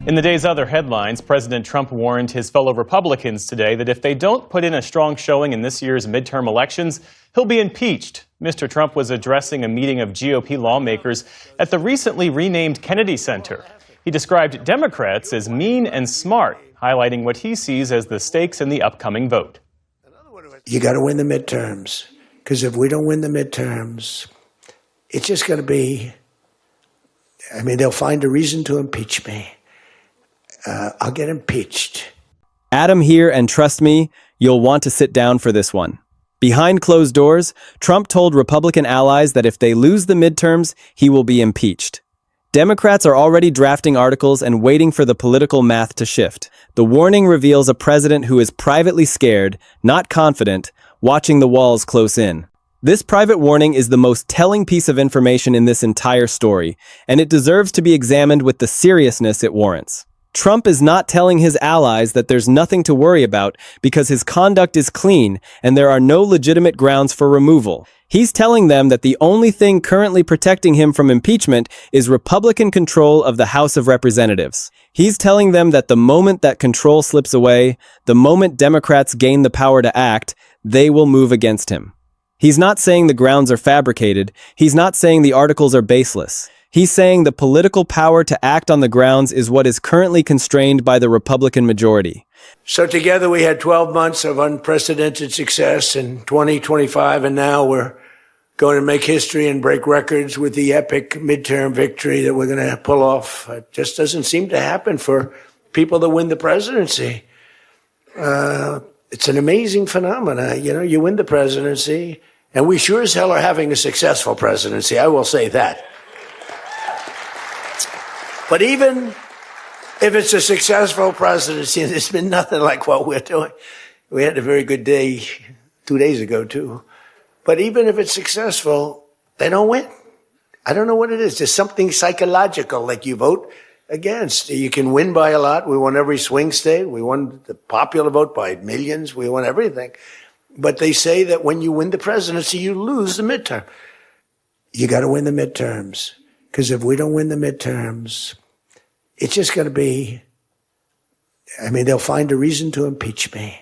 In the day's other headlines, President Trump warned his fellow Republicans today that if they don't put in a strong showing in this year's midterm elections, he'll be impeached. Mr. Trump was addressing a meeting of GOP lawmakers at the recently renamed Kennedy Center. He described Democrats as mean and smart, highlighting what he sees as the stakes in the upcoming vote. You got to win the midterms, because if we don't win the midterms, it's just going to be, they'll find a reason to impeach me. I'll get impeached. Adam here, and trust me, you'll want to sit down for this one. Behind closed doors, Trump told Republican allies that if they lose the midterms, he will be impeached. Democrats are already drafting articles and waiting for the political math to shift. The warning reveals a president who is privately scared, not confident, watching the walls close in. This private warning is the most telling piece of information in this entire story, and it deserves to be examined with the seriousness it warrants. Trump is not telling his allies that there's nothing to worry about because his conduct is clean and there are no legitimate grounds for removal. He's telling them that the only thing currently protecting him from impeachment is Republican control of the House of Representatives. He's telling them that the moment that control slips away, the moment Democrats gain the power to act, they will move against him. He's not saying the grounds are fabricated. He's not saying the articles are baseless. He's saying the political power to act on the grounds is what is currently constrained by the Republican majority. So together we had 12 months of unprecedented success in 2025, and now we're going to make history and break records with the epic midterm victory that we're going to pull off. It just doesn't seem to happen for people that win the presidency. It's an amazing phenomenon. You win the presidency, and we sure as hell are having a successful presidency, I will say that. But even if it's a successful presidency, there's been nothing like what we're doing. We had a very good day 2 days ago, too. But even if it's successful, they don't win. I don't know what it is. There's something psychological, like you vote against. You can win by a lot. We won every swing state. We won the popular vote by millions. We won everything. But they say that when you win the presidency, you lose the midterm. You got to win the midterms. Because if we don't win the midterms, it's just going to be, they'll find a reason to impeach me.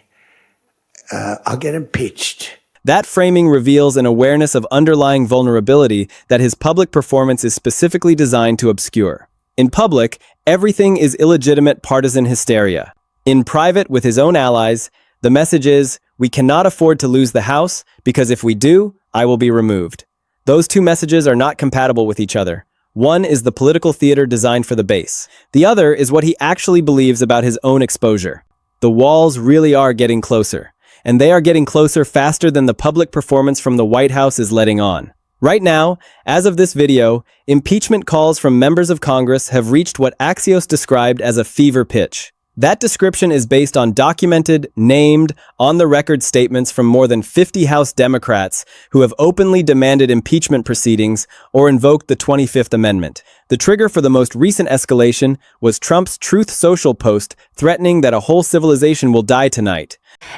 I'll get impeached. That framing reveals an awareness of underlying vulnerability that his public performance is specifically designed to obscure. In public, everything is illegitimate partisan hysteria. In private, with his own allies, the message is, we cannot afford to lose the House, because if we do, I will be removed. Those two messages are not compatible with each other. One is the political theater designed for the base. The other is what he actually believes about his own exposure. The walls really are getting closer, and they are getting closer faster than the public performance from the White House is letting on. Right now, as of this video, impeachment calls from members of Congress have reached what Axios described as a fever pitch. That description is based on documented, named, on-the-record statements from more than 50 House Democrats who have openly demanded impeachment proceedings or invoked the 25th Amendment. The trigger for the most recent escalation was Trump's Truth Social post threatening that a whole civilization will die tonight.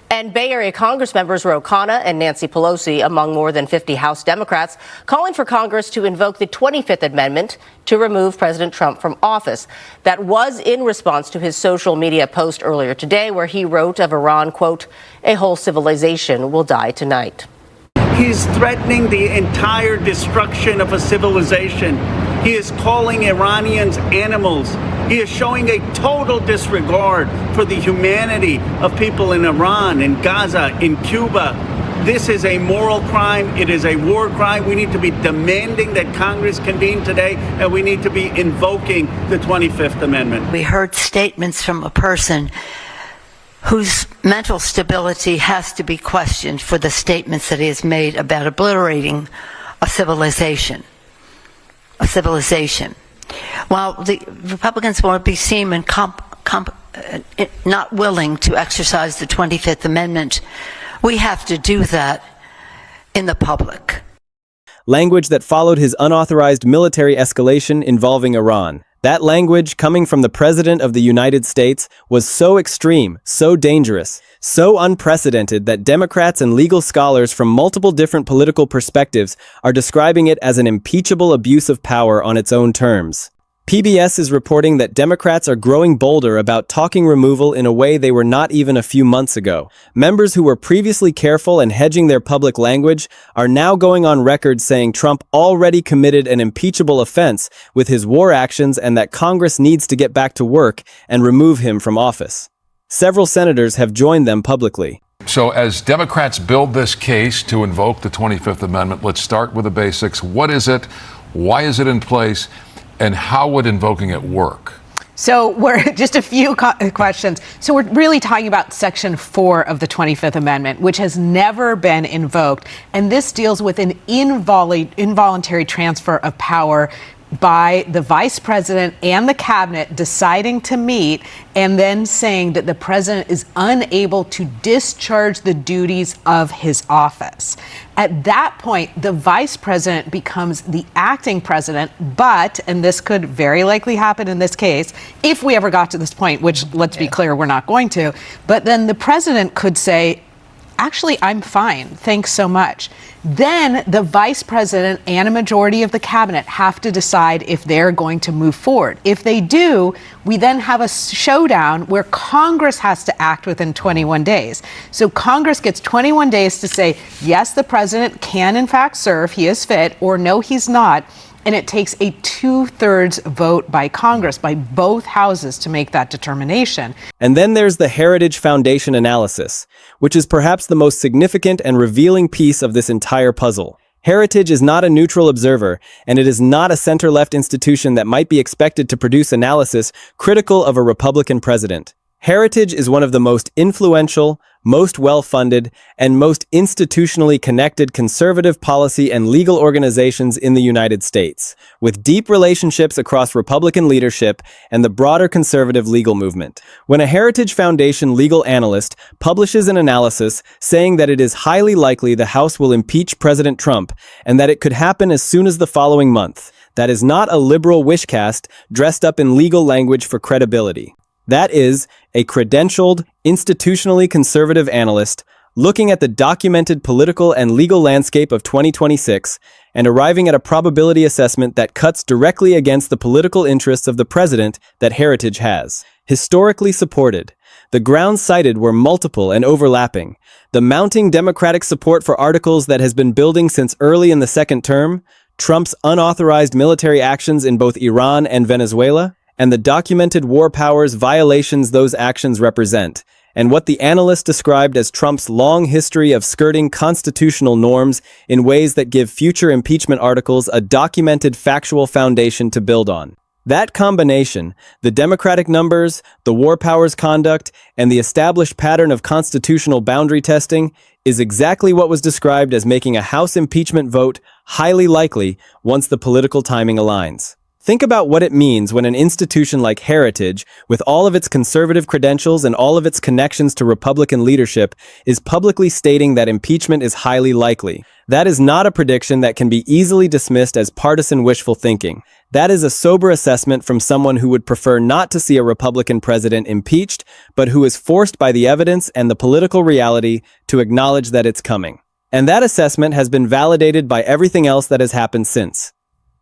And Bay Area Congress members Ro Khanna and Nancy Pelosi, among more than 50 House Democrats, calling for Congress to invoke the 25th Amendment to remove President Trump from office. That was in response to his social media post earlier today, where he wrote of Iran, quote, "A whole civilization will die tonight." He's threatening the entire destruction of a civilization. He is calling Iranians animals. He is showing a total disregard for the humanity of people in Iran, in Gaza, in Cuba. This is a moral crime. It is a war crime. We need to be demanding that Congress convene today, and we need to be invoking the 25th Amendment. We heard statements from a person whose mental stability has to be questioned for the statements that he has made about obliterating a civilization. A civilization. While the Republicans want to be seen and not willing to exercise the 25th Amendment, we have to do that in the public. Language that followed his unauthorized military escalation involving Iran. That language, coming from the President of the United States, was so extreme, so dangerous, so unprecedented that Democrats and legal scholars from multiple different political perspectives are describing it as an impeachable abuse of power on its own terms. PBS is reporting that Democrats are growing bolder about talking removal in a way they were not even a few months ago. Members who were previously careful and hedging their public language are now going on record saying Trump already committed an impeachable offense with his war actions and that Congress needs to get back to work and remove him from office. Several senators have joined them publicly. So as Democrats build this case to invoke the 25th Amendment, let's start with the basics. What is it? Why is it in place? And how would invoking it work? So we're just a few questions. So we're really talking about Section 4 of the 25th Amendment, which has never been invoked. And this deals with an involuntary transfer of power by the vice president and the cabinet deciding to meet and then saying that the president is unable to discharge the duties of his office. At that point, the vice president becomes the acting president, but, and this could very likely happen in this case, if we ever got to this point, which let's be clear, we're not going to, but then the president could say, actually, I'm fine. Thanks so much. Then the vice president and a majority of the cabinet have to decide if they're going to move forward. If they do, we then have a showdown where Congress has to act within 21 days. So Congress gets 21 days to say, yes, the president can in fact serve, he is fit, or no, he's not. And it takes a 2/3 vote by Congress, by both houses, to make that determination. And then there's the Heritage Foundation analysis, which is perhaps the most significant and revealing piece of this entire puzzle. Heritage is not a neutral observer, and it is not a center-left institution that might be expected to produce analysis critical of a Republican president. Heritage is one of the most influential, most well-funded, and most institutionally connected conservative policy and legal organizations in the United States, with deep relationships across Republican leadership and the broader conservative legal movement. When a Heritage Foundation legal analyst publishes an analysis saying that it is highly likely the House will impeach President Trump and that it could happen as soon as the following month, that is not a liberal wishcast dressed up in legal language for credibility. That is a credentialed, institutionally conservative analyst looking at the documented political and legal landscape of 2026 and arriving at a probability assessment that cuts directly against the political interests of the president that Heritage has. Historically supported. The grounds cited were multiple and overlapping. The mounting Democratic support for articles that has been building since early in the second term, Trump's unauthorized military actions in both Iran and Venezuela, and the documented war powers violations those actions represent, and what the analyst described as Trump's long history of skirting constitutional norms in ways that give future impeachment articles a documented factual foundation to build on. That combination, the Democratic numbers, the war powers conduct, and the established pattern of constitutional boundary testing, is exactly what was described as making a House impeachment vote highly likely once the political timing aligns. Think about what it means when an institution like Heritage, with all of its conservative credentials and all of its connections to Republican leadership, is publicly stating that impeachment is highly likely. That is not a prediction that can be easily dismissed as partisan wishful thinking. That is a sober assessment from someone who would prefer not to see a Republican president impeached, but who is forced by the evidence and the political reality to acknowledge that it's coming. And that assessment has been validated by everything else that has happened since.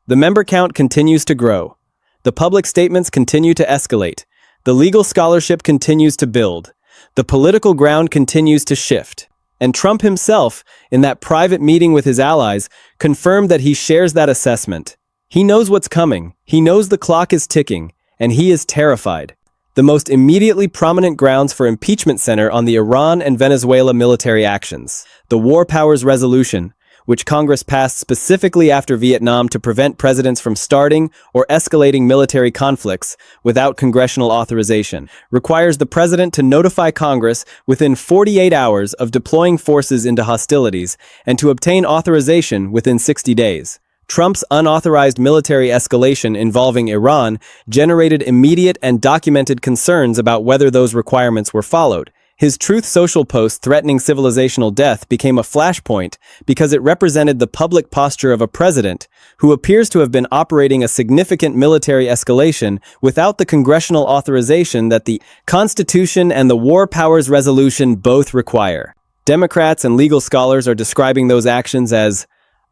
The member count continues to grow. The public statements continue to escalate. The legal scholarship continues to build. The political ground continues to shift. And Trump himself, in that private meeting with his allies, confirmed that he shares that assessment. He knows what's coming. He knows the clock is ticking, and he is terrified. The most immediately prominent grounds for impeachment center on the Iran and Venezuela military actions. The War Powers Resolution, which Congress passed specifically after Vietnam to prevent presidents from starting or escalating military conflicts without congressional authorization, requires the president to notify Congress within 48 hours of deploying forces into hostilities and to obtain authorization within 60 days. Trump's unauthorized military escalation involving Iran generated immediate and documented concerns about whether those requirements were followed. His Truth Social post threatening civilizational death became a flashpoint because it represented the public posture of a president who appears to have been operating a significant military escalation without the congressional authorization that the Constitution and the War Powers Resolution both require. Democrats and legal scholars are describing those actions as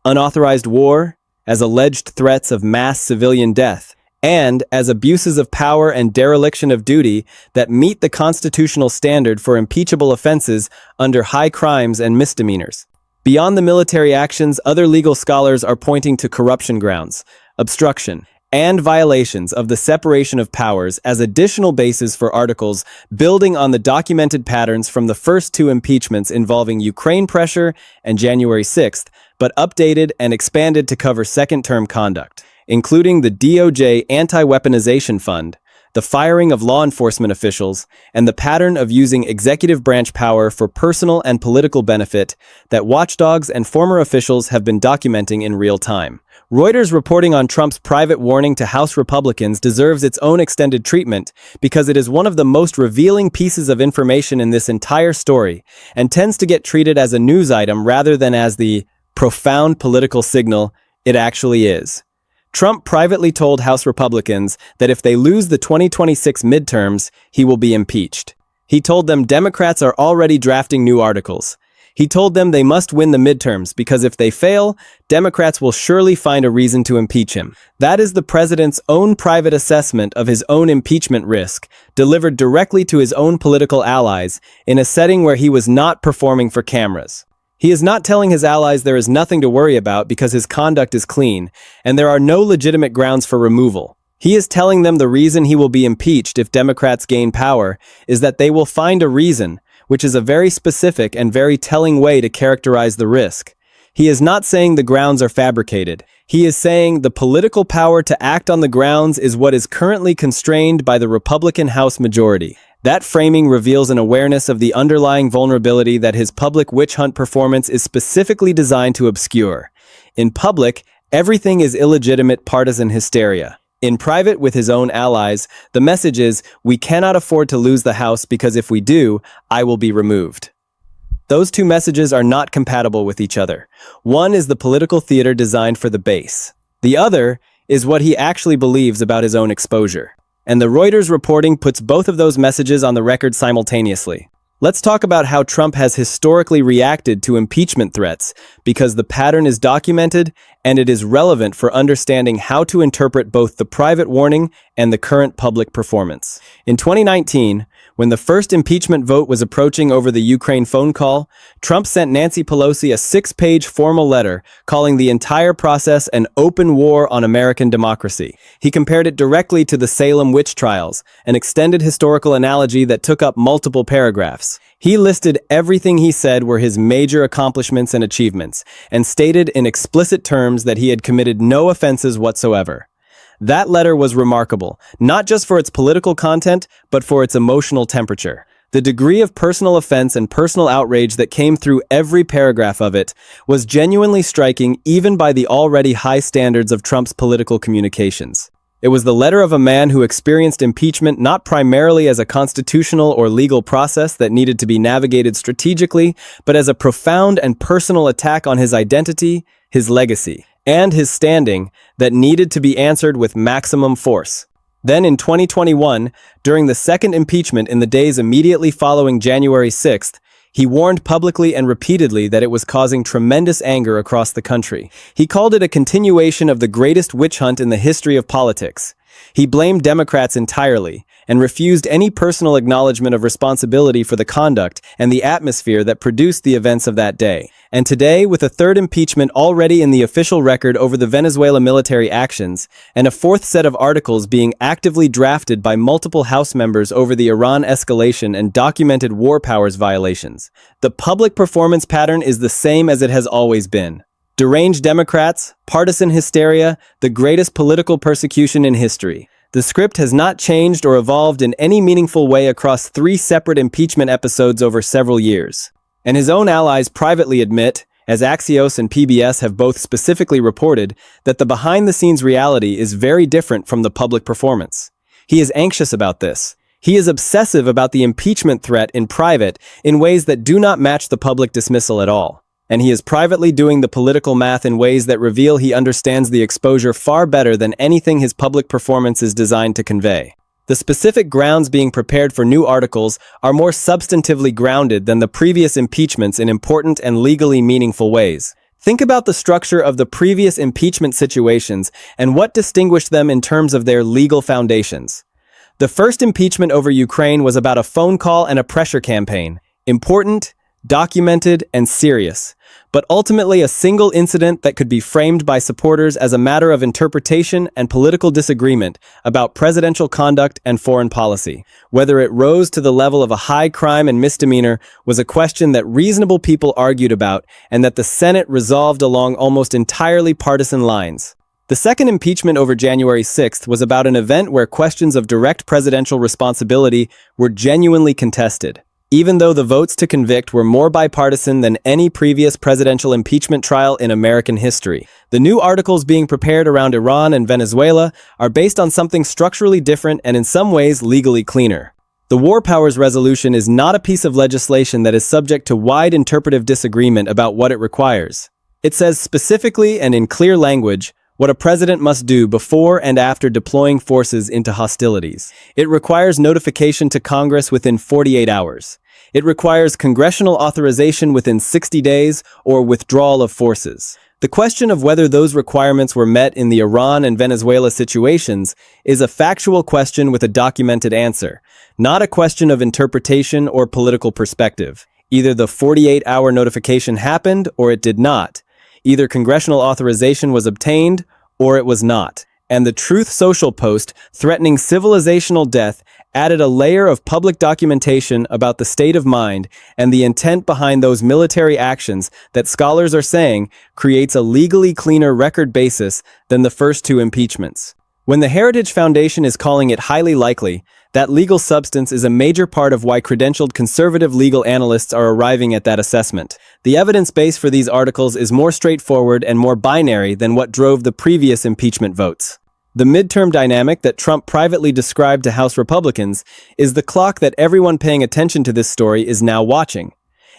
unauthorized war, as alleged threats of mass civilian death, and as abuses of power and dereliction of duty that meet the constitutional standard for impeachable offenses under high crimes and misdemeanors. Beyond the military actions, other legal scholars are pointing to corruption grounds, obstruction, and violations of the separation of powers as additional bases for articles building on the documented patterns from the first two impeachments involving Ukraine pressure and January 6th, but updated and expanded to cover second-term conduct, including the DOJ Anti-Weaponization Fund, the firing of law enforcement officials, and the pattern of using executive branch power for personal and political benefit that watchdogs and former officials have been documenting in real time. Reuters reporting on Trump's private warning to House Republicans deserves its own extended treatment because it is one of the most revealing pieces of information in this entire story and tends to get treated as a news item rather than as the profound political signal it actually is. Trump privately told House Republicans that if they lose the 2026 midterms, he will be impeached. He told them Democrats are already drafting new articles. He told them they must win the midterms because if they fail, Democrats will surely find a reason to impeach him. That is the president's own private assessment of his own impeachment risk, delivered directly to his own political allies in a setting where he was not performing for cameras. He is not telling his allies there is nothing to worry about because his conduct is clean, and there are no legitimate grounds for removal. He is telling them the reason he will be impeached if Democrats gain power is that they will find a reason, which is a very specific and very telling way to characterize the risk. He is not saying the grounds are fabricated. He is saying the political power to act on the grounds is what is currently constrained by the Republican House majority. That framing reveals an awareness of the underlying vulnerability that his public witch hunt performance is specifically designed to obscure. In public, everything is illegitimate partisan hysteria. In private, with his own allies, the message is, we cannot afford to lose the House because if we do, I will be removed. Those two messages are not compatible with each other. One is the political theater designed for the base. The other is what he actually believes about his own exposure. And the Reuters reporting puts both of those messages on the record simultaneously. Let's talk about how Trump has historically reacted to impeachment threats, because the pattern is documented and it is relevant for understanding how to interpret both the private warning and the current public performance. In 2019, when the first impeachment vote was approaching over the Ukraine phone call, Trump sent Nancy Pelosi a 6-page formal letter calling the entire process an open war on American democracy. He compared it directly to the Salem witch trials, an extended historical analogy that took up multiple paragraphs. He listed everything he said were his major accomplishments and achievements, and stated in explicit terms that he had committed no offenses whatsoever. That letter was remarkable, not just for its political content, but for its emotional temperature. The degree of personal offense and personal outrage that came through every paragraph of it was genuinely striking even by the already high standards of Trump's political communications. It was the letter of a man who experienced impeachment not primarily as a constitutional or legal process that needed to be navigated strategically, but as a profound and personal attack on his identity, his legacy, and his standing that needed to be answered with maximum force. Then in 2021, during the second impeachment in the days immediately following January 6th, he warned publicly and repeatedly that it was causing tremendous anger across the country. He called it a continuation of the greatest witch hunt in the history of politics. He blamed Democrats entirely and refused any personal acknowledgement of responsibility for the conduct and the atmosphere that produced the events of that day. And today, with a third impeachment already in the official record over the Venezuela military actions, and a fourth set of articles being actively drafted by multiple House members over the Iran escalation and documented war powers violations, the public performance pattern is the same as it has always been. Deranged Democrats, partisan hysteria, the greatest political persecution in history. The script has not changed or evolved in any meaningful way across 3 separate impeachment episodes over several years. And his own allies privately admit, as Axios and PBS have both specifically reported, that the behind-the-scenes reality is very different from the public performance. He is anxious about this. He is obsessive about the impeachment threat in private in ways that do not match the public dismissal at all. And he is privately doing the political math in ways that reveal he understands the exposure far better than anything his public performance is designed to convey. The specific grounds being prepared for new articles are more substantively grounded than the previous impeachments in important and legally meaningful ways. Think about the structure of the previous impeachment situations and what distinguished them in terms of their legal foundations. The first impeachment over Ukraine was about a phone call and a pressure campaign. Important, documented, and serious, but ultimately a single incident that could be framed by supporters as a matter of interpretation and political disagreement about presidential conduct and foreign policy. Whether it rose to the level of a high crime and misdemeanor was a question that reasonable people argued about and that the Senate resolved along almost entirely partisan lines. The second impeachment over January 6th was about an event where questions of direct presidential responsibility were genuinely contested. Even though the votes to convict were more bipartisan than any previous presidential impeachment trial in American history, the new articles being prepared around Iran and Venezuela are based on something structurally different and in some ways legally cleaner. The War Powers Resolution is not a piece of legislation that is subject to wide interpretive disagreement about what it requires. It says specifically and in clear language what a president must do before and after deploying forces into hostilities. It requires notification to Congress within 48 hours. It requires congressional authorization within 60 days or withdrawal of forces. The question of whether those requirements were met in the Iran and Venezuela situations is a factual question with a documented answer, not a question of interpretation or political perspective. Either the 48-hour notification happened or it did not. Either congressional authorization was obtained or it was not. And the Truth Social post threatening civilizational death added a layer of public documentation about the state of mind and the intent behind those military actions that scholars are saying creates a legally cleaner record basis than the first two impeachments. When the Heritage Foundation is calling it highly likely, that legal substance is a major part of why credentialed conservative legal analysts are arriving at that assessment. The evidence base for these articles is more straightforward and more binary than what drove the previous impeachment votes. The midterm dynamic that Trump privately described to House Republicans is the clock that everyone paying attention to this story is now watching.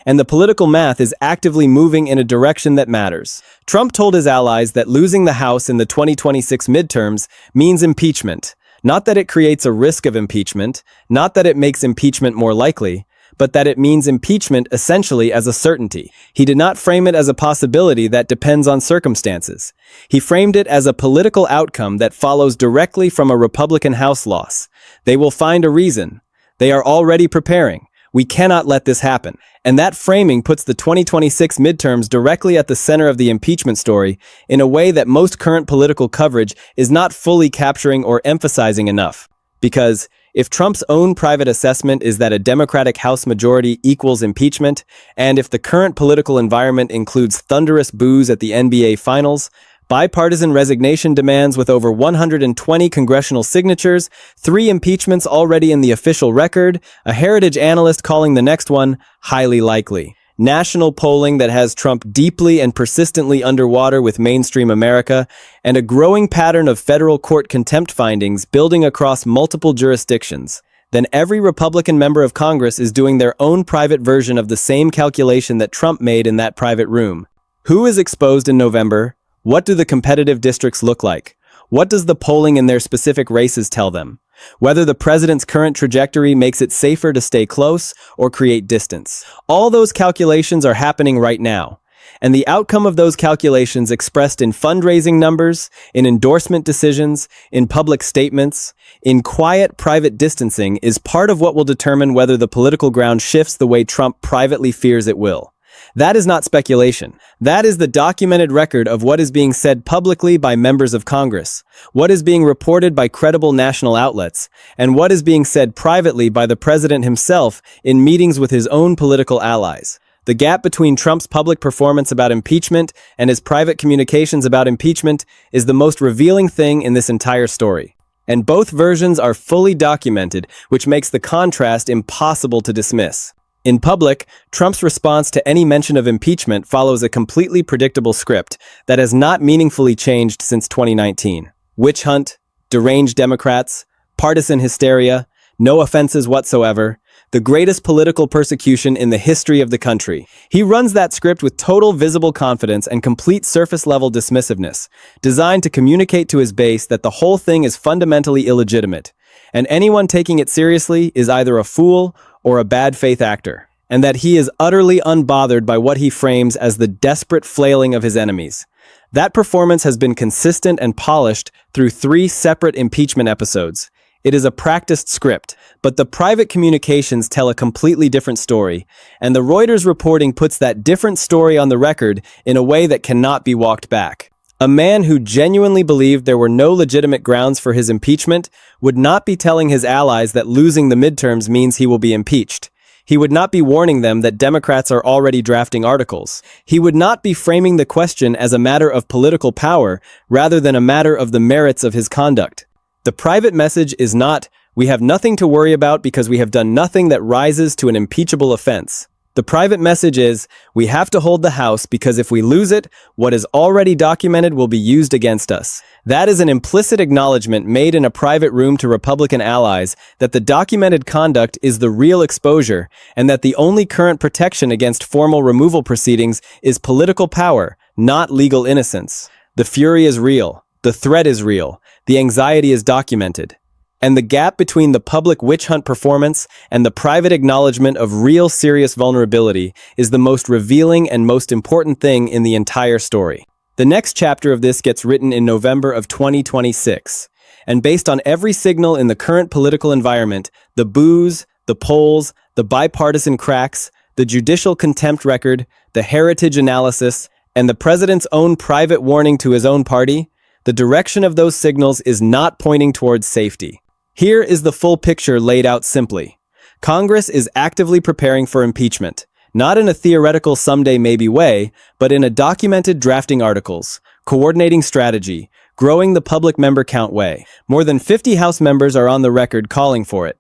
And the political math is actively moving in a direction that matters. Trump told his allies that losing the House in the 2026 midterms means impeachment. Not that it creates a risk of impeachment, not that it makes impeachment more likely, but that it means impeachment essentially as a certainty. He did not frame it as a possibility that depends on circumstances. He framed it as a political outcome that follows directly from a Republican House loss. They will find a reason. They are already preparing. We cannot let this happen. And that framing puts the 2026 midterms directly at the center of the impeachment story in a way that most current political coverage is not fully capturing or emphasizing enough. Because if Trump's own private assessment is that a Democratic House majority equals impeachment, and if the current political environment includes thunderous boos at the NBA Finals, bipartisan resignation demands with over 120 congressional signatures, 3 impeachments already in the official record, a Heritage analyst calling the next one highly likely. National polling that has Trump deeply and persistently underwater with mainstream America, and a growing pattern of federal court contempt findings building across multiple jurisdictions. Then every Republican member of Congress is doing their own private version of the same calculation that Trump made in that private room. Who is exposed in November? What do the competitive districts look like? What does the polling in their specific races tell them? Whether the president's current trajectory makes it safer to stay close or create distance. All those calculations are happening right now. And the outcome of those calculations expressed in fundraising numbers, in endorsement decisions, in public statements, in quiet private distancing is part of what will determine whether the political ground shifts the way Trump privately fears it will. That is not speculation. That is the documented record of what is being said publicly by members of Congress, what is being reported by credible national outlets, and what is being said privately by the president himself in meetings with his own political allies. The gap between Trump's public performance about impeachment and his private communications about impeachment is the most revealing thing in this entire story. And both versions are fully documented, which makes the contrast impossible to dismiss. In public, Trump's response to any mention of impeachment follows a completely predictable script that has not meaningfully changed since 2019. Witch hunt, deranged Democrats, partisan hysteria, no offenses whatsoever, the greatest political persecution in the history of the country. He runs that script with total visible confidence and complete surface-level dismissiveness, designed to communicate to his base that the whole thing is fundamentally illegitimate, and anyone taking it seriously is either a fool or a bad faith actor. and that he is utterly unbothered by what he frames as the desperate flailing of his enemies. That performance has been consistent and polished through 3 separate impeachment episodes. It is a practiced script, but the private communications tell a completely different story, and the Reuters reporting puts that different story on the record in a way that cannot be walked back. A man who genuinely believed there were no legitimate grounds for his impeachment would not be telling his allies that losing the midterms means he will be impeached. He would not be warning them that Democrats are already drafting articles. He would not be framing the question as a matter of political power rather than a matter of the merits of his conduct. The private message is not, "We have nothing to worry about because we have done nothing that rises to an impeachable offense." The private message is, "We have to hold the House because if we lose it, what is already documented will be used against us." That is an implicit acknowledgement made in a private room to Republican allies that the documented conduct is the real exposure and that the only current protection against formal removal proceedings is political power, not legal innocence. The fury is real. The threat is real. The anxiety is documented. And the gap between the public witch hunt performance and the private acknowledgement of real serious vulnerability is the most revealing and most important thing in the entire story. The next chapter of this gets written in November of 2026. And based on every signal in the current political environment, the boos, the polls, the bipartisan cracks, the judicial contempt record, the heritage analysis, and the president's own private warning to his own party, the direction of those signals is not pointing towards safety. Here is the full picture laid out simply. Congress is actively preparing for impeachment, not in a theoretical someday maybe way, but in a documented drafting articles, coordinating strategy, growing the public member count way. More than 50 House members are on the record calling for it.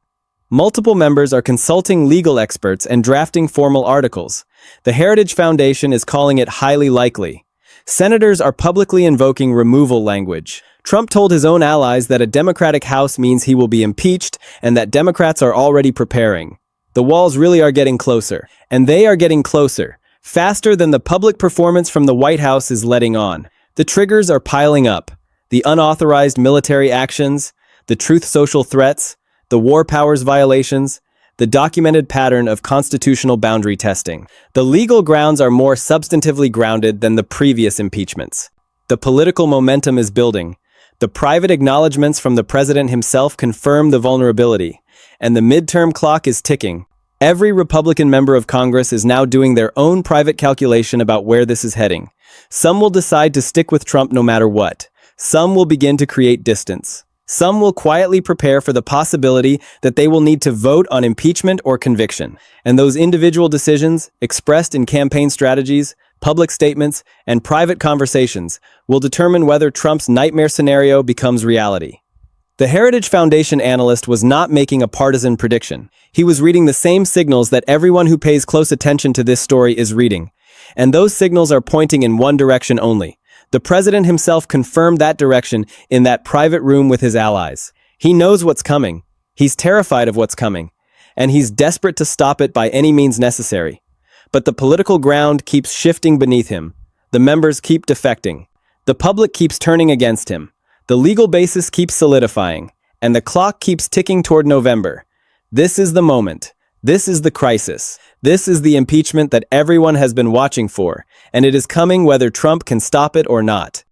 Multiple members are consulting legal experts and drafting formal articles. The Heritage Foundation is calling it highly likely. Senators are publicly invoking removal language. Trump told his own allies that a Democratic House means he will be impeached and that Democrats are already preparing. The walls really are getting closer, and they are getting closer, faster than the public performance from the White House is letting on. The triggers are piling up. The unauthorized military actions, the Truth Social threats, the war powers violations, the documented pattern of constitutional boundary testing. The legal grounds are more substantively grounded than the previous impeachments. The political momentum is building. The private acknowledgments from the president himself confirm the vulnerability, and the midterm clock is ticking. Every Republican member of Congress is now doing their own private calculation about where this is heading. Some will decide to stick with Trump no matter what. Some will begin to create distance. Some will quietly prepare for the possibility that they will need to vote on impeachment or conviction. And those individual decisions, expressed in campaign strategies, public statements, and private conversations, will determine whether Trump's nightmare scenario becomes reality. The Heritage Foundation analyst was not making a partisan prediction. He was reading the same signals that everyone who pays close attention to this story is reading. And those signals are pointing in one direction only. The president himself confirmed that direction in that private room with his allies. He knows what's coming. He's terrified of what's coming. And he's desperate to stop it by any means necessary. But the political ground keeps shifting beneath him. The members keep defecting. The public keeps turning against him. The legal basis keeps solidifying. And the clock keeps ticking toward November. This is the moment. This is the crisis. This is the impeachment that everyone has been watching for, and it is coming whether Trump can stop it or not.